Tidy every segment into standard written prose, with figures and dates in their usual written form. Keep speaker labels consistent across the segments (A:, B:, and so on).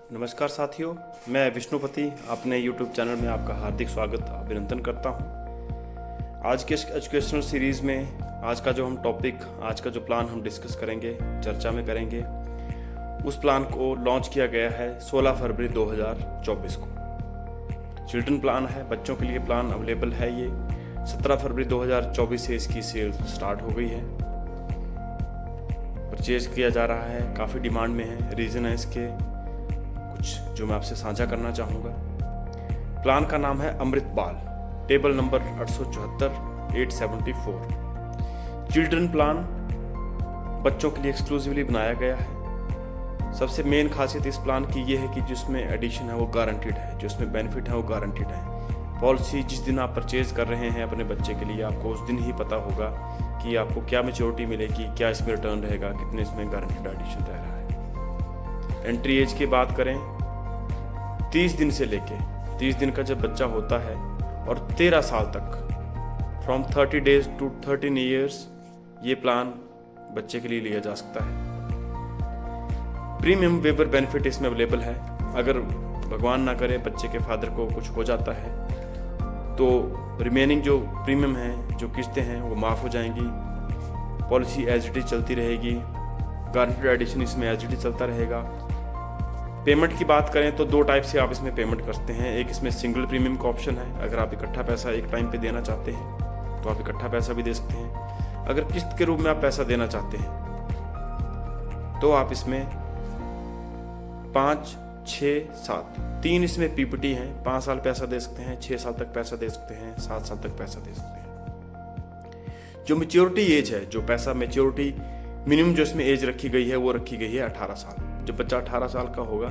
A: नमस्कार साथियों, मैं विष्णुपति अपने YouTube चैनल में आपका हार्दिक स्वागत अभिनंदन करता हूं। आज के एजुकेशनल सीरीज़ में आज का जो हम टॉपिक, आज का जो प्लान हम डिस्कस करेंगे, चर्चा में करेंगे, उस प्लान को लॉन्च किया गया है 16 फरवरी 2024 को। चिल्ड्रन प्लान है, बच्चों के लिए प्लान अवेलेबल है। ये 17 फरवरी 2024 से इसकी सेल स्टार्ट हो गई है, परचेज किया जा रहा है, काफ़ी डिमांड में है। रीज़न है इसके कुछ जो मैं आपसे साझा करना चाहूँगा। प्लान का नाम है अमृत बाल, टेबल नंबर 874 चिल्ड्रन प्लान बच्चों के लिए एक्सक्लूसिवली बनाया गया है। सबसे मेन खासियत इस प्लान की ये है कि जिसमें एडिशन है वो गारंटीड है, जो इसमें बेनिफिट है वो गारंटीड है। पॉलिसी जिस दिन आप परचेज कर रहे हैं अपने बच्चे के लिए, आपको उस दिन ही पता होगा कि आपको क्या मैच्योरिटी मिलेगी, क्या इसमें रिटर्न रहेगा, कितने इसमें गारंटीड एडिशन रह रहा है। एंट्री एज की बात करें, 30 दिन से लेके 30 दिन का जब बच्चा होता है और 13 साल तक, फ्रॉम 30 डेज टू 13 ईयर्स, ये प्लान बच्चे के लिए लिया जा सकता है। प्रीमियम वेवर बेनिफिट इसमें अवेलेबल है। अगर भगवान ना करे बच्चे के फादर को कुछ हो जाता है तो रिमेनिंग जो प्रीमियम है, जो किस्तें हैं, वो माफ़ हो जाएंगी। पॉलिसी एज इट इज चलती रहेगी। गारंटीड एडिशन इसमें एज इट इज चलता रहेगा। पेमेंट की बात करें तो दो टाइप से आप इसमें पेमेंट कर सकते हैं। एक इसमें सिंगल प्रीमियम का ऑप्शन है। अगर आप इकट्ठा पैसा एक टाइम पे देना चाहते हैं तो आप इकट्ठा पैसा भी दे सकते हैं। अगर किस्त के रूप में आप पैसा देना चाहते हैं तो आप इसमें 5, 6, 7 3 इसमें पीपीटी हैं। 5 साल पैसा दे सकते हैं, 6 साल तक पैसा दे सकते हैं, 7 साल तक पैसा दे सकते हैं। जो मेच्योरिटी एज है, जो पैसा मेच्योरिटी मिनिमम जो इसमें एज रखी गई है वो रखी गई है 18 साल। जब बच्चा 18 साल का होगा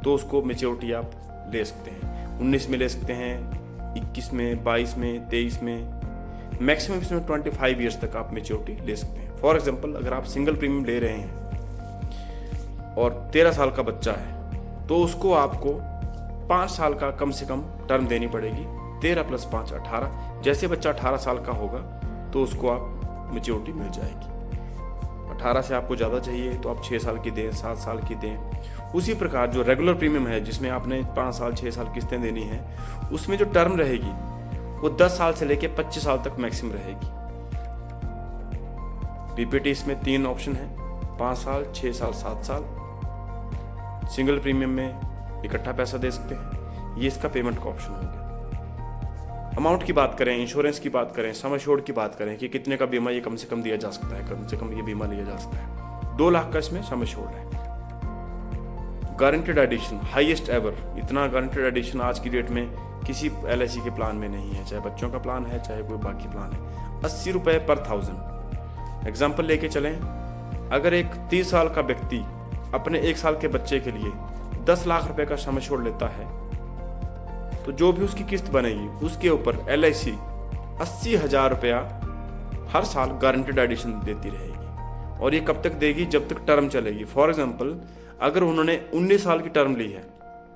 A: तो उसको मेच्योरिटी आप ले सकते हैं। 19 में ले सकते हैं, 21 में, 22 में, 23 में, मैक्सिमम इसमें 25 ईयर्स तक आप मेच्योरिटी ले सकते हैं। फॉर एग्जांपल, अगर आप सिंगल प्रीमियम ले रहे हैं और 13 साल का बच्चा है तो उसको आपको 5 साल का कम से कम टर्म देनी पड़ेगी। 13 + 5 18। जैसे बच्चा 18 साल का होगा तो उसको आप मेच्योरिटी मिल जाएगी। 18 से आपको ज़्यादा चाहिए तो आप 6 साल की दें, 7 साल की दें। उसी प्रकार जो रेगुलर प्रीमियम है, जिसमें आपने 5 साल 6 साल किस्तें देनी है, उसमें जो टर्म रहेगी वो 10 साल से लेकर 25 साल तक मैक्सिमम रहेगी। पीपीटी इसमें 3 ऑप्शन है, 5 साल, 6 साल, 7 साल। सिंगल प्रीमियम में इकट्ठा पैसा दे सकते हैं। ये इसका पेमेंट का ऑप्शन हो गया। अमाउंट की बात करें, इंश्योरेंस की बात करें, सम एश्योर्ड की बात करें कि कितने का बीमा ये कम से कम दिया जा सकता है, कम से कम ये बीमा लिया जा सकता है। 2 लाख का इसमें सम एश्योर्ड है। गारंटेड एडिशन हाईएस्ट एवर, इतना गारंटेड एडिशन आज की डेट में किसी एलआईसी के प्लान में नहीं है, चाहे बच्चों का प्लान है चाहे कोई बाकी प्लान है। 80 रुपये पर 1000। एग्जाम्पल लेके चलें, अगर एक 30 साल का व्यक्ति अपने 1 साल के बच्चे के लिए 10 लाख रुपए का सम एश्योर्ड लेता है तो जो भी उसकी किस्त बनेगी उसके ऊपर एलआईसी 80,000 रुपया हर साल गारंटेड एडिशन देती रहेगी। और ये कब तक देगी? जब तक टर्म चलेगी। फॉर एग्जांपल, अगर उन्होंने 19 साल की टर्म ली है,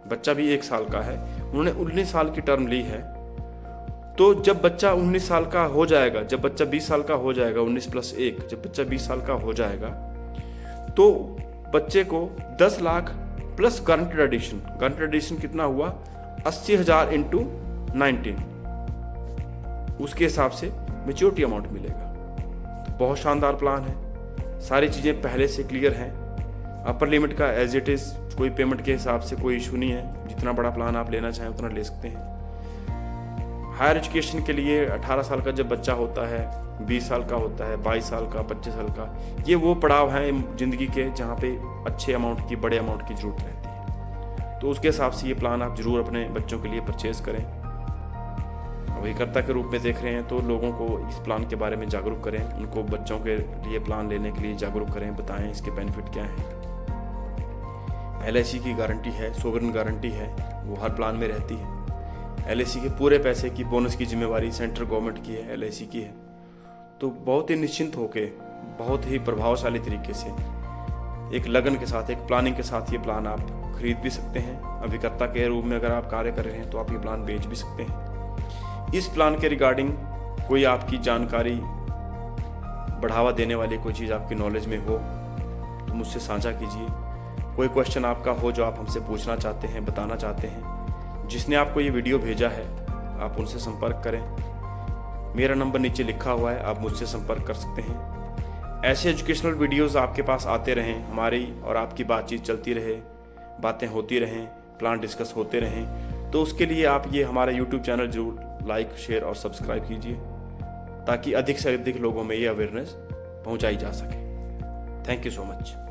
A: बच्चा भी 1 साल का है, उन्होंने 19 साल की टर्म ली है, तो जब बच्चा 19 साल का हो जाएगा, जब बच्चा 20 साल का हो जाएगा, 19 + 1, जब बच्चा 20 साल का हो जाएगा तो बच्चे को 10 लाख प्लस गारंटेड एडिशन कितना हुआ? 80,000 × 19, उसके हिसाब से मेच्योरिटी अमाउंट मिलेगा। तो बहुत शानदार प्लान है। सारी चीज़ें पहले से क्लियर हैं। अपर लिमिट का एज इट इज़, कोई पेमेंट के हिसाब से कोई इशू नहीं है। जितना बड़ा प्लान आप लेना चाहें उतना ले सकते हैं। हायर एजुकेशन के लिए 18 साल का जब बच्चा होता है, 20 साल का होता है, 22 साल का, 25 साल का, ये वो पड़ाव हैं ज़िंदगी के जहाँ पे अच्छे अमाउंट की, बड़े अमाउंट की ज़रूरत रहती है। तो उसके हिसाब से ये प्लान आप ज़रूर अपने बच्चों के लिए परचेज़ करें। अभिकर्ता के रूप में देख रहे हैं तो लोगों को इस प्लान के बारे में जागरूक करें, उनको बच्चों के लिए प्लान लेने के लिए जागरूक करें, बताएं इसके बेनिफिट क्या हैं। एलआईसी की गारंटी है, सोवरेन गारंटी है, वो हर प्लान में रहती है। एलआईसी के पूरे पैसे की, बोनस की जिम्मेवारी सेंट्रल गवर्नमेंट की है, एलआईसी की है। तो बहुत ही निश्चिंत होके, बहुत ही प्रभावशाली तरीके से, एक लगन के साथ, एक प्लानिंग के साथ ये प्लान आप खरीद भी सकते हैं। अभिकर्ता के रूप में अगर आप कार्य कर रहे हैं तो आप ये प्लान बेच भी सकते हैं। इस प्लान के रिगार्डिंग कोई आपकी जानकारी बढ़ावा देने वाली कोई चीज़ आपकी नॉलेज में हो तो मुझसे साझा कीजिए। कोई क्वेश्चन आपका हो जो आप हमसे पूछना चाहते हैं, बताना चाहते हैं, जिसने आपको ये वीडियो भेजा है आप उनसे संपर्क करें। मेरा नंबर नीचे लिखा हुआ है, आप मुझसे संपर्क कर सकते हैं। ऐसे एजुकेशनल वीडियोस आपके पास आते रहें, हमारी और आपकी बातचीत चलती रहे, बातें होती रहें, प्लान डिस्कस होते रहें, तो उसके लिए आप ये हमारा यूट्यूब चैनल जरूर लाइक, शेयर और सब्सक्राइब कीजिए, ताकि अधिक से अधिक लोगों में ये अवेयरनेस पहुंचाई जा सके। Thank you so much.